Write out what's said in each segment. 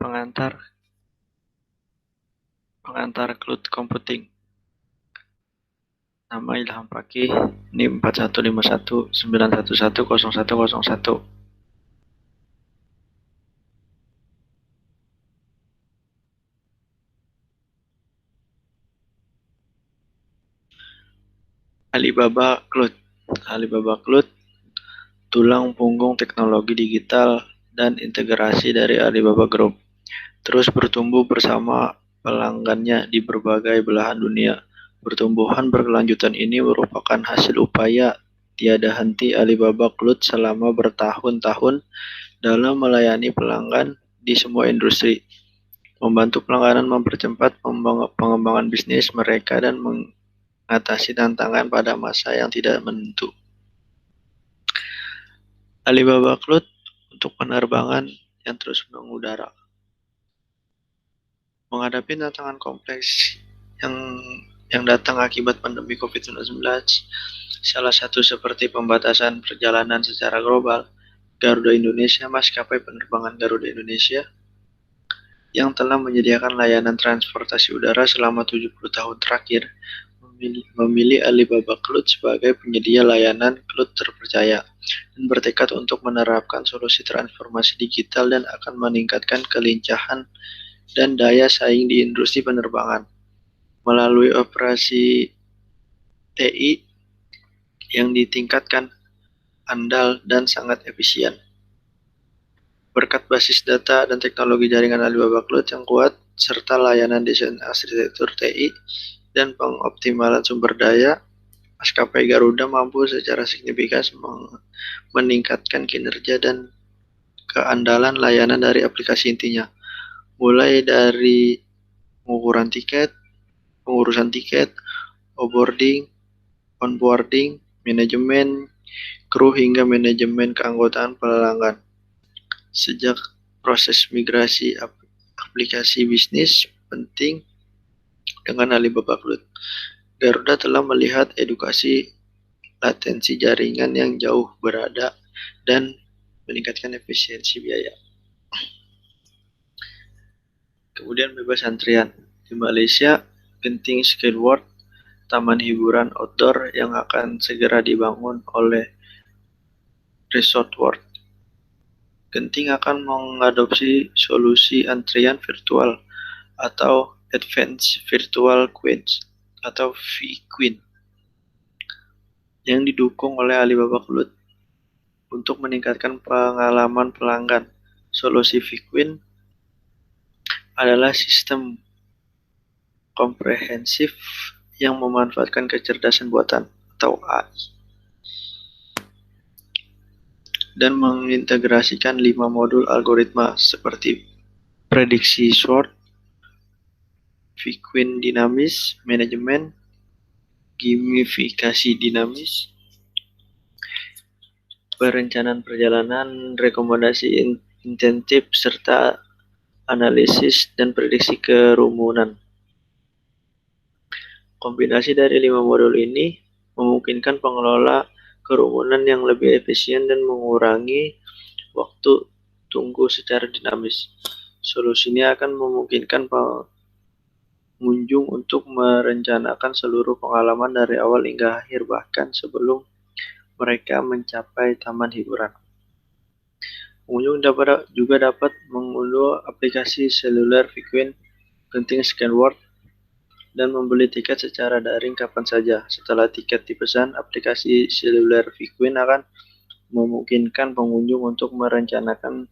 pengantar cloud computing. Nama Ilham Fakih, NIM 415191110101. Alibaba Cloud. Alibaba Cloud, tulang punggung teknologi digital dan integrasi dari Alibaba Group, terus bertumbuh bersama pelanggannya di berbagai belahan dunia. Pertumbuhan berkelanjutan ini merupakan hasil upaya tiada henti Alibaba Cloud selama bertahun-tahun dalam melayani pelanggan di semua industri, membantu pelanggan mempercepat pengembangan bisnis mereka dan mengatasi tantangan pada masa yang tidak menentu. Alibaba Cloud untuk penerbangan yang terus mengudara. Menghadapi tantangan kompleks yang datang akibat pandemi COVID-19, salah satu seperti pembatasan perjalanan secara global, Garuda Indonesia, maskapai penerbangan Garuda Indonesia, yang telah menyediakan layanan transportasi udara selama 70 tahun terakhir, memilih Alibaba Cloud sebagai penyedia layanan cloud terpercaya dan bertekad untuk menerapkan solusi transformasi digital dan akan meningkatkan kelincahan dan daya saing di industri penerbangan melalui operasi TI yang ditingkatkan, andal, dan sangat efisien. Berkat basis data dan teknologi jaringan Alibaba Cloud yang kuat, serta layanan desain arsitektur TI dan pengoptimalan sumber daya, maskapai Garuda mampu secara signifikan meningkatkan kinerja dan keandalan layanan dari aplikasi intinya, mulai dari pengurusan tiket, onboarding, manajemen kru hingga manajemen keanggotaan pelanggan. Sejak proses migrasi aplikasi bisnis penting dengan Alibaba Cloud, Garuda telah melihat edukasi latensi jaringan yang jauh berada dan meningkatkan efisiensi biaya. Kemudian bebas antrian. Di Malaysia, Genting Skyward, taman hiburan outdoor yang akan segera dibangun oleh Resort World. Genting akan mengadopsi solusi antrian virtual atau Advanced Virtual Queues atau VQueue yang didukung oleh Alibaba Cloud untuk meningkatkan pengalaman pelanggan. Solusi VQueue adalah sistem komprehensif yang memanfaatkan kecerdasan buatan atau AI dan mengintegrasikan 5 modul algoritma seperti prediksi short, VQueue dinamis, manajemen, gamifikasi dinamis, perencanaan perjalanan, rekomendasi insentif, serta analisis dan prediksi kerumunan. Kombinasi dari 5 modul ini memungkinkan pengelola kerumunan yang lebih efisien dan mengurangi waktu tunggu secara dinamis. Solusi ini akan memungkinkan pengunjung untuk merencanakan seluruh pengalaman dari awal hingga akhir, bahkan sebelum mereka mencapai taman hiburan. Pengunjung juga dapat mengunduh aplikasi seluler VQueue Genting Skyward dan membeli tiket secara daring kapan saja. Setelah tiket dipesan, aplikasi seluler VQueue akan memungkinkan pengunjung untuk merencanakan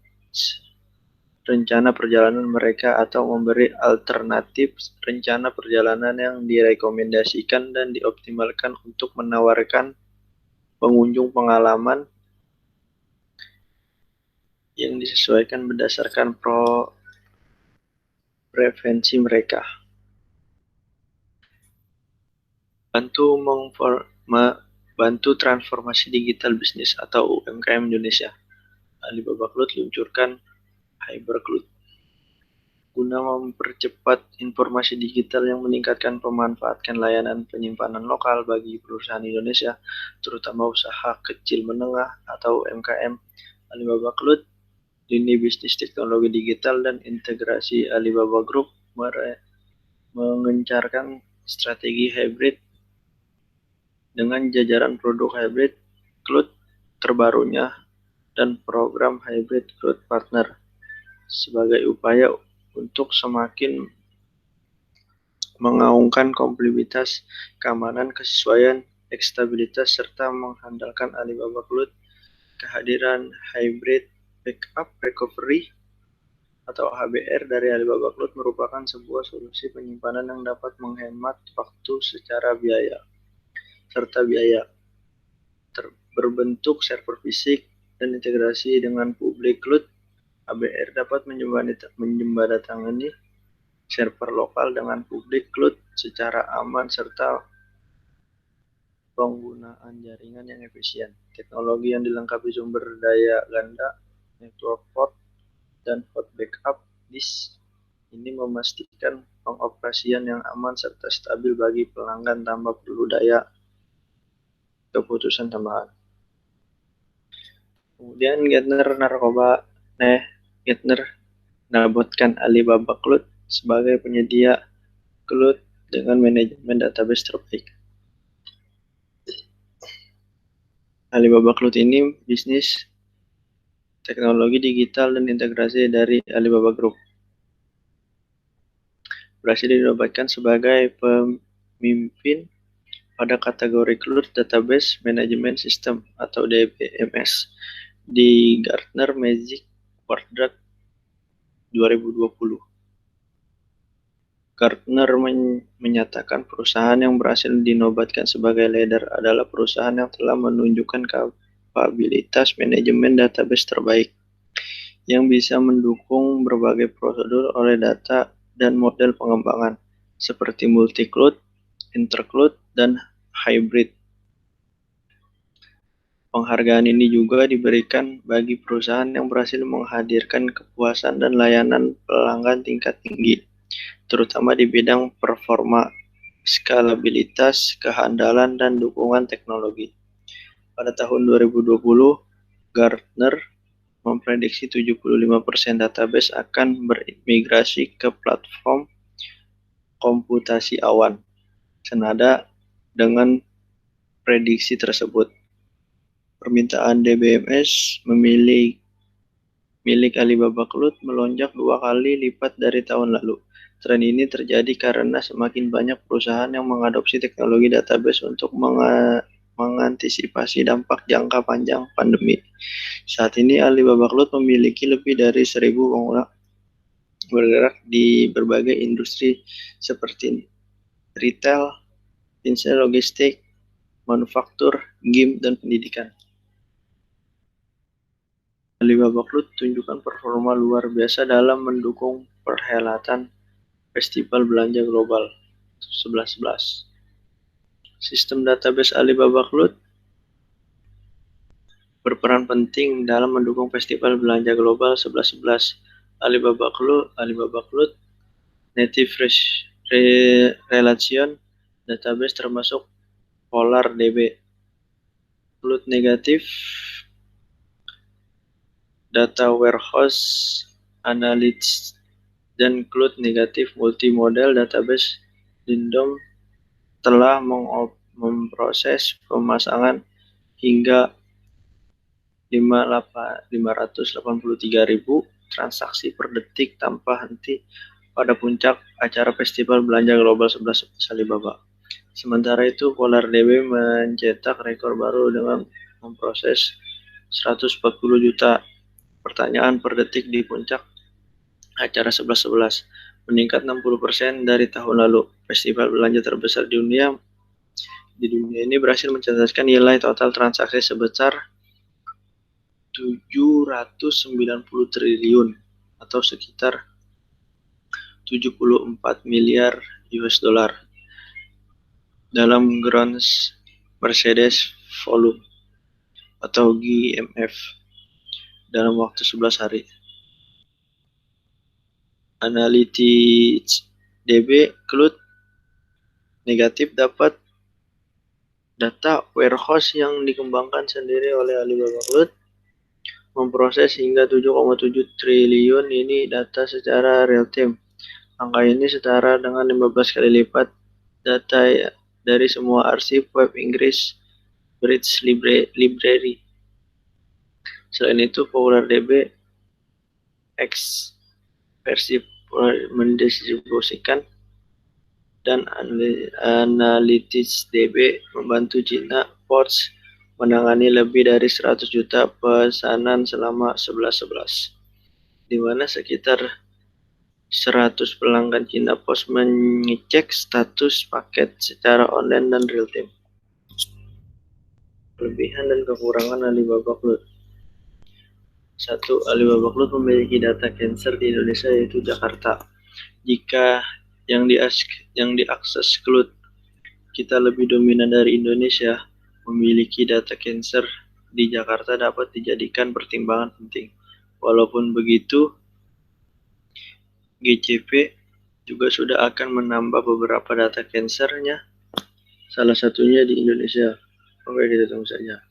rencana perjalanan mereka atau memberi alternatif rencana perjalanan yang direkomendasikan dan dioptimalkan untuk menawarkan pengunjung pengalaman yang disesuaikan berdasarkan preferensi mereka. Bantu transformasi digital bisnis atau UMKM Indonesia. Alibaba Cloud luncurkan Hypercloud guna mempercepat informasi digital yang meningkatkan pemanfaatan layanan penyimpanan lokal bagi perusahaan Indonesia, terutama usaha kecil menengah atau UMKM. Alibaba Cloud Lini bisnis teknologi digital dan integrasi Alibaba Group mengencarkan strategi hybrid dengan jajaran produk hybrid cloud terbarunya dan program hybrid cloud partner sebagai upaya untuk semakin mengaungkan kompatibilitas, keamanan, kesesuaian, stabilitas, serta mengandalkan Alibaba Cloud. Kehadiran hybrid backup recovery atau HBR dari Alibaba Cloud merupakan sebuah solusi penyimpanan yang dapat menghemat waktu secara biaya serta biaya berbentuk server fisik dan integrasi dengan public cloud. HBR dapat menjembatani server lokal dengan public cloud secara aman serta penggunaan jaringan yang efisien. Teknologi yang dilengkapi sumber daya ganda, network port, dan hot backup disk ini memastikan pengoperasian yang aman serta stabil bagi pelanggan tanpa perlu daya keputusan tambahan. Kemudian Gartner menargetkan Alibaba Cloud sebagai penyedia cloud dengan manajemen database terbaik. Alibaba Cloud ini bisnis teknologi digital dan integrasi dari Alibaba Group. Berhasil dinobatkan sebagai pemimpin pada kategori Cloud Database Management System atau DBMS di Gartner Magic Quadrant 2020. Gartner menyatakan perusahaan yang berhasil dinobatkan sebagai leader adalah perusahaan yang telah menunjukkan kapabilitas manajemen database terbaik, yang bisa mendukung berbagai prosedur oleh data dan model pengembangan, seperti multi-cloud, intercloud, dan hybrid. Penghargaan ini juga diberikan bagi perusahaan yang berhasil menghadirkan kepuasan dan layanan pelanggan tingkat tinggi, terutama di bidang performa, skalabilitas, kehandalan, dan dukungan teknologi. Pada tahun 2020, Gartner memprediksi 75% database akan bermigrasi ke platform komputasi awan. Senada dengan prediksi tersebut, permintaan DBMS milik Alibaba Cloud melonjak 2 kali lipat dari tahun lalu. Tren ini terjadi karena semakin banyak perusahaan yang mengadopsi teknologi database untuk mengantisipasi dampak jangka panjang pandemi. Saat ini Alibaba Cloud memiliki lebih dari 1.000 pengguna bergerak di berbagai industri seperti retail, financial, logistik, manufaktur, game, dan pendidikan. Alibaba Cloud tunjukkan performa luar biasa dalam mendukung perhelatan Festival Belanja Global 11.11. Sistem database Alibaba Cloud berperan penting dalam mendukung Festival Belanja Global 11.11. Alibaba Cloud Native Relation Database termasuk PolarDB, Cloud Native Data Warehouse Analytics, dan Cloud Native Multimodal Database. Lindom telah memproses pemasangan hingga 583.000 transaksi per detik tanpa henti pada puncak acara Festival Belanja Global 11 Alibaba. Sementara itu, PolarDB mencetak rekor baru dengan memproses 140 juta pertanyaan per detik di puncak acara 11.11, meningkat 60% dari tahun lalu. Festival belanja terbesar di dunia ini berhasil mencatatkan nilai total transaksi sebesar 790 triliun atau sekitar 74 miliar US dollar dalam Gross Merchandise Volume atau GMV dalam waktu 11 hari. Analytics DB Cloud Native dapat data warehouse yang dikembangkan sendiri oleh Alibaba Cloud memproses hingga 7,7 triliun ini data secara real time. Angka ini setara dengan 15 kali lipat data dari semua arsip web Inggris British Library. Selain itu, PolarDB X versi mendistribusikan dan AnalyticsDB membantu China Post menangani lebih dari 100 juta pesanan selama 11/11, di mana sekitar 100 pelanggan China Post mengecek status paket secara online dan real time. Kelebihan dan kekurangan Alibaba Cloud. 1. Alibaba Cloud memiliki data cancer di Indonesia, yaitu Jakarta. Jika yang diakses cloud kita lebih dominan dari Indonesia, memiliki data cancer di Jakarta dapat dijadikan pertimbangan penting. Walaupun begitu, GCP juga sudah akan menambah beberapa data cancer-nya, salah satunya di Indonesia. Oke, kita tunggu saja.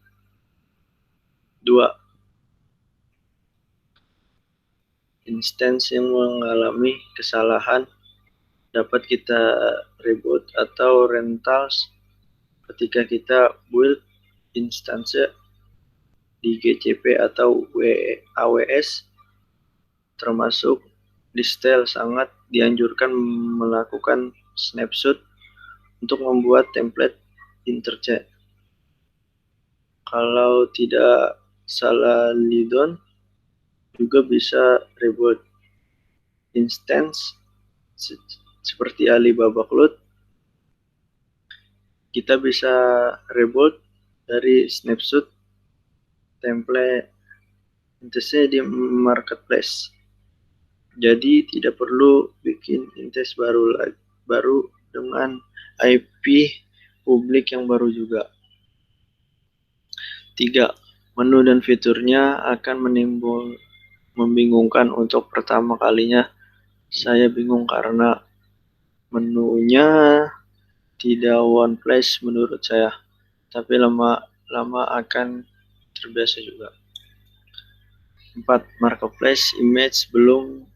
2. Instance yang mengalami kesalahan dapat kita reboot atau rentals ketika kita build instance di GCP atau AWS, termasuk detail sangat dianjurkan melakukan snapshot untuk membuat template interchange. Kalau tidak salah lidon, juga bisa reboot instance seperti Alibaba Cloud. Kita bisa reboot dari snapshot template instance di marketplace. Jadi tidak perlu bikin instance baru dengan IP publik yang baru juga. 3. Menu dan fiturnya akan membingungkan. Untuk pertama kalinya saya bingung karena menunya tidak one place menurut saya, tapi lama-lama akan terbiasa juga. 4. Marketplace image belum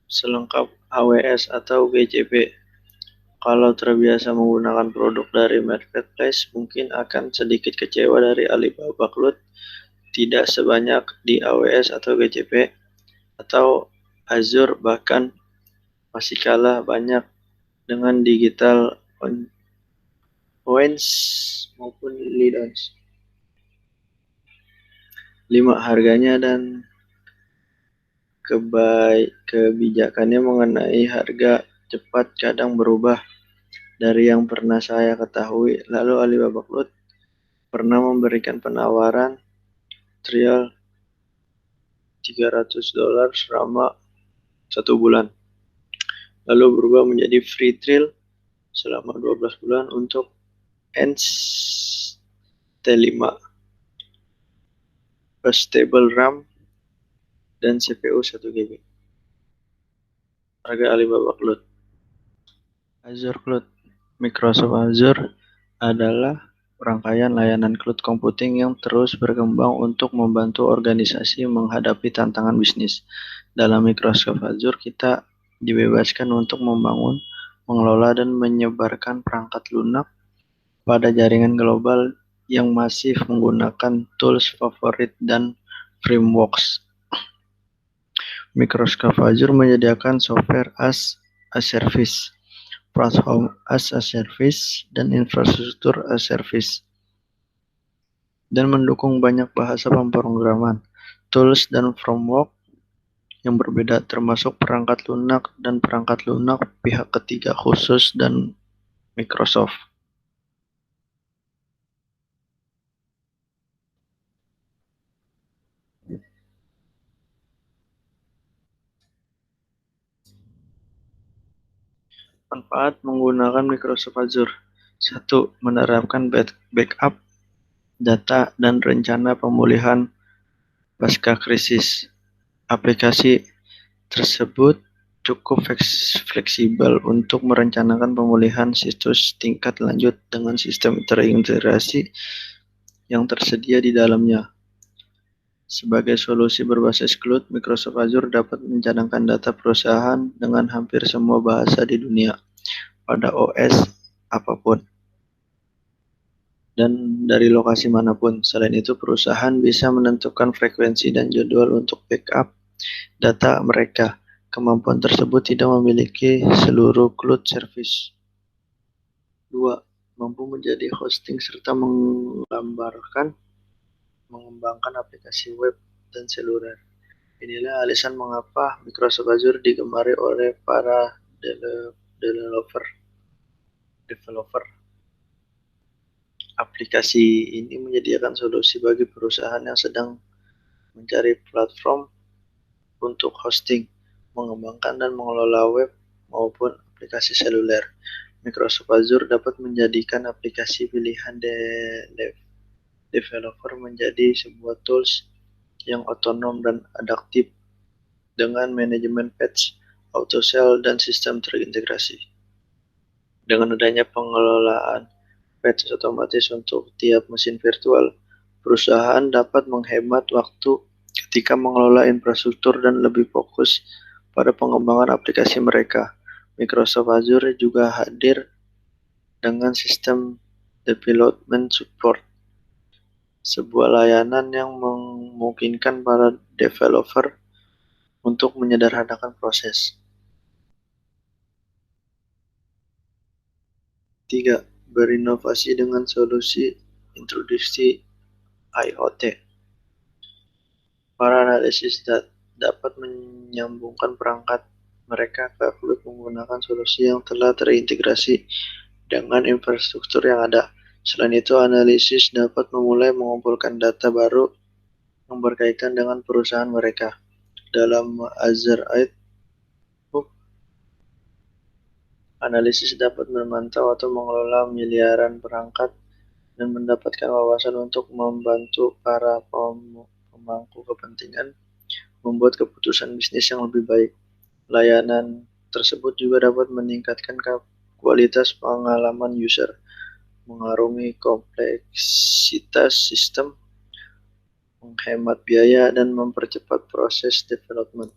selengkap AWS atau GCP. Kalau terbiasa menggunakan produk dari marketplace, mungkin akan sedikit kecewa dari Alibaba Cloud tidak sebanyak di AWS atau GCP atau Azure, bahkan masih kalah banyak dengan digital Owens maupun Lidons. 5. Harganya dan kebijakannya mengenai harga cepat kadang berubah dari yang pernah saya ketahui. Lalu Alibaba Cloud pernah memberikan penawaran trial $300 selama 1 bulan, lalu berubah menjadi free trial selama 12 bulan untuk ENS T5, stable RAM, dan CPU 1 GB. Harga Alibaba Cloud. Azure Cloud. Microsoft Azure adalah rangkaian layanan cloud computing yang terus berkembang untuk membantu organisasi menghadapi tantangan bisnis. Dalam Microsoft Azure, kita dibebaskan untuk membangun, mengelola, dan menyebarkan perangkat lunak pada jaringan global yang masif menggunakan tools favorit dan frameworks. Microsoft Azure menyediakan software as a service, platform as a service, dan infrastruktur as a service, dan mendukung banyak bahasa pemrograman, tools, dan framework yang berbeda, termasuk perangkat lunak dan perangkat lunak pihak ketiga khusus dan Microsoft. Manfaat menggunakan Microsoft Azure. 1. Menerapkan backup data dan rencana pemulihan pasca krisis. Aplikasi tersebut cukup fleksibel untuk merencanakan pemulihan situs tingkat lanjut dengan sistem terintegrasi yang tersedia di dalamnya. Sebagai solusi berbasis cloud, Microsoft Azure dapat mencadankan data perusahaan dengan hampir semua bahasa di dunia pada OS apapun dan dari lokasi manapun. Selain itu, perusahaan bisa menentukan frekuensi dan jadwal untuk backup data mereka. Kemampuan tersebut tidak memiliki seluruh cloud service. 2. Mampu menjadi hosting serta mengembangkan aplikasi web dan seluler. Inilah alasan mengapa Microsoft Azure digemari oleh para developer. Aplikasi ini menyediakan solusi bagi perusahaan yang sedang mencari platform untuk hosting, mengembangkan dan mengelola web maupun aplikasi seluler. Microsoft Azure dapat menjadikan aplikasi pilihan developer menjadi sebuah tools yang otonom dan adaptif dengan manajemen patch, auto-sell, dan sistem terintegrasi. Dengan adanya pengelolaan patch otomatis untuk tiap mesin virtual, perusahaan dapat menghemat waktu ketika mengelola infrastruktur dan lebih fokus pada pengembangan aplikasi mereka. Microsoft Azure juga hadir dengan sistem development support, sebuah layanan yang memungkinkan para developer untuk menyederhanakan proses. 3. Berinovasi dengan solusi introduksi IoT. Para analisis dapat menyambungkan perangkat mereka ke cloud menggunakan solusi yang telah terintegrasi dengan infrastruktur yang ada. Selain itu, analisis dapat memulai mengumpulkan data baru yang berkaitan dengan perusahaan mereka. Dalam Azure Outlook, analisis dapat memantau atau mengelola miliaran perangkat dan mendapatkan wawasan untuk membantu para pemangku kepentingan membuat keputusan bisnis yang lebih baik. Layanan tersebut juga dapat meningkatkan kualitas pengalaman user, mengarungi kompleksitas sistem, menghemat biaya, dan mempercepat proses development.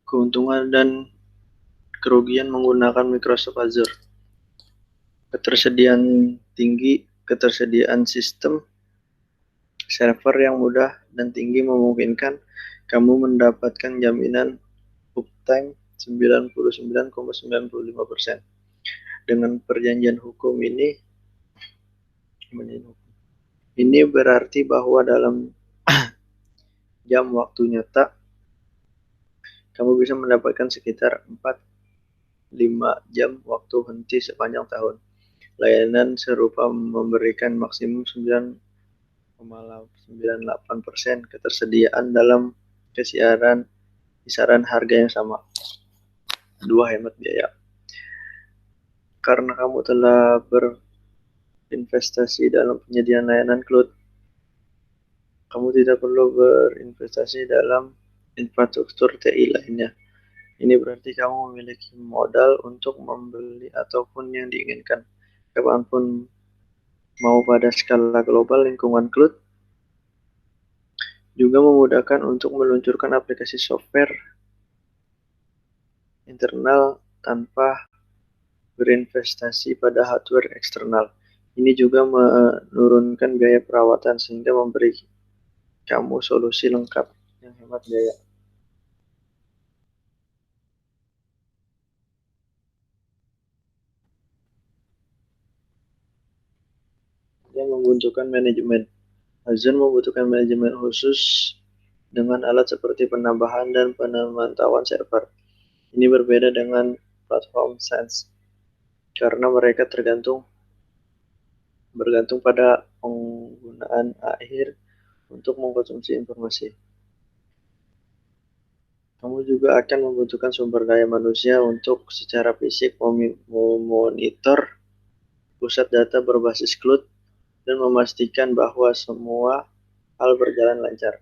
Keuntungan dan kerugian menggunakan Microsoft Azure. Ketersediaan sistem server yang mudah dan tinggi memungkinkan kamu mendapatkan jaminan uptime 99,95%. Dengan perjanjian hukum ini berarti bahwa dalam jam waktu nyata kamu bisa mendapatkan sekitar 4-5 jam waktu henti sepanjang tahun. Layanan serupa memberikan maksimum 9,98% ketersediaan dalam kisaran harga yang sama. 2. Hemat biaya. Karena kamu telah berinvestasi dalam penyediaan layanan cloud, kamu tidak perlu berinvestasi dalam infrastruktur TI lainnya. Ini berarti kamu memiliki modal untuk membeli apapun yang diinginkan, kapanpun mau. Pada skala global, lingkungan cloud juga memudahkan untuk meluncurkan aplikasi software internal tanpa berinvestasi pada hardware eksternal. Ini juga menurunkan biaya perawatan sehingga memberi kamu solusi lengkap yang hemat biaya. Yang membutuhkan manajemen. Azure membutuhkan manajemen khusus dengan alat seperti penambahan dan pemantauan server. Ini berbeda dengan platform SaaS karena mereka bergantung pada penggunaan akhir untuk mengkonsumsi informasi. Kamu juga akan membutuhkan sumber daya manusia untuk secara fisik memonitor pusat data berbasis cloud dan memastikan bahwa semua hal berjalan lancar.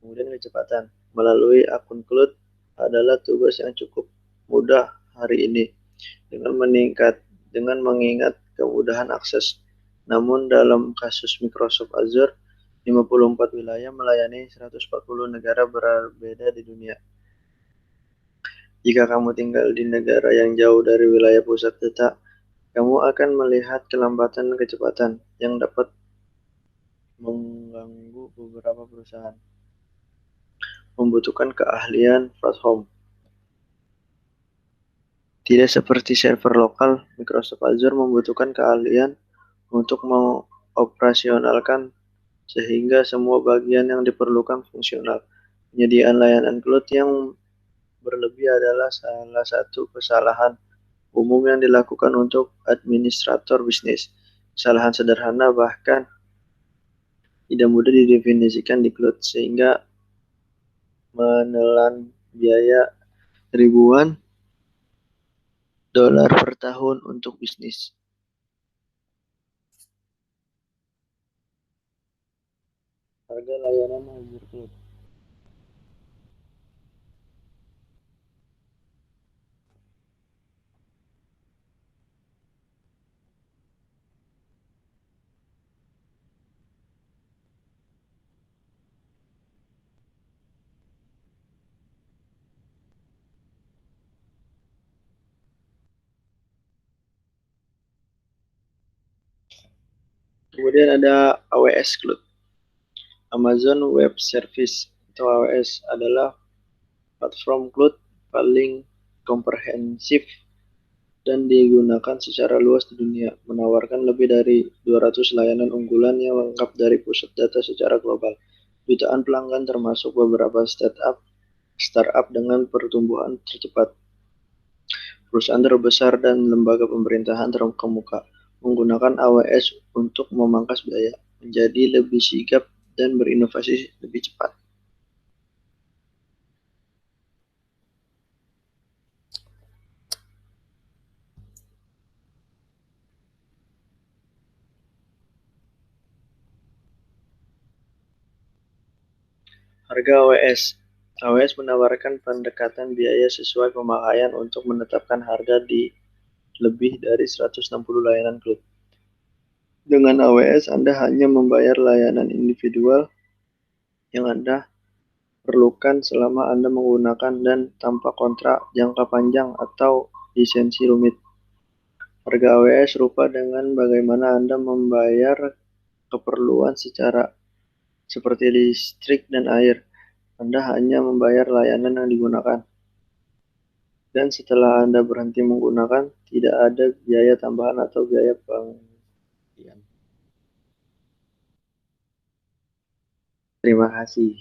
Kemudian kecepatan melalui akun cloud adalah tugas yang cukup mudah hari ini. dengan mengingat kemudahan akses. Namun dalam kasus Microsoft Azure, 54 wilayah melayani 140 negara berbeda di dunia. Jika kamu tinggal di negara yang jauh dari wilayah pusat data, kamu akan melihat kelambatan kecepatan yang dapat mengganggu beberapa perusahaan. Membutuhkan keahlian platform. Tidak seperti server lokal, Microsoft Azure membutuhkan keahlian untuk mengoperasionalkan sehingga semua bagian yang diperlukan fungsional. Penyediaan layanan cloud yang berlebih adalah salah satu kesalahan umum yang dilakukan untuk administrator bisnis. Kesalahan sederhana bahkan tidak mudah didefinisikan di cloud sehingga menelan biaya ribuan dolar per tahun untuk bisnis. Harga layanan Azure Cloud. Kemudian ada AWS Cloud. Amazon Web Service atau AWS adalah platform cloud paling komprehensif dan digunakan secara luas di dunia, menawarkan lebih dari 200 layanan unggulan yang lengkap dari pusat data secara global. Jutaan pelanggan termasuk beberapa startup dengan pertumbuhan tercepat, perusahaan terbesar dan lembaga pemerintahan terkemuka menggunakan AWS untuk memangkas biaya, menjadi lebih sigap dan berinovasi lebih cepat. Harga AWS. AWS menawarkan pendekatan biaya sesuai pemakaian untuk menetapkan harga di lebih dari 160 layanan cloud. Dengan AWS, Anda hanya membayar layanan individual yang Anda perlukan selama Anda menggunakan dan tanpa kontrak jangka panjang atau lisensi rumit. Harga AWS serupa dengan bagaimana Anda membayar keperluan seperti listrik dan air. Anda hanya membayar layanan yang digunakan. Dan setelah Anda berhenti menggunakan, tidak ada biaya tambahan atau biaya penggantian. Terima kasih.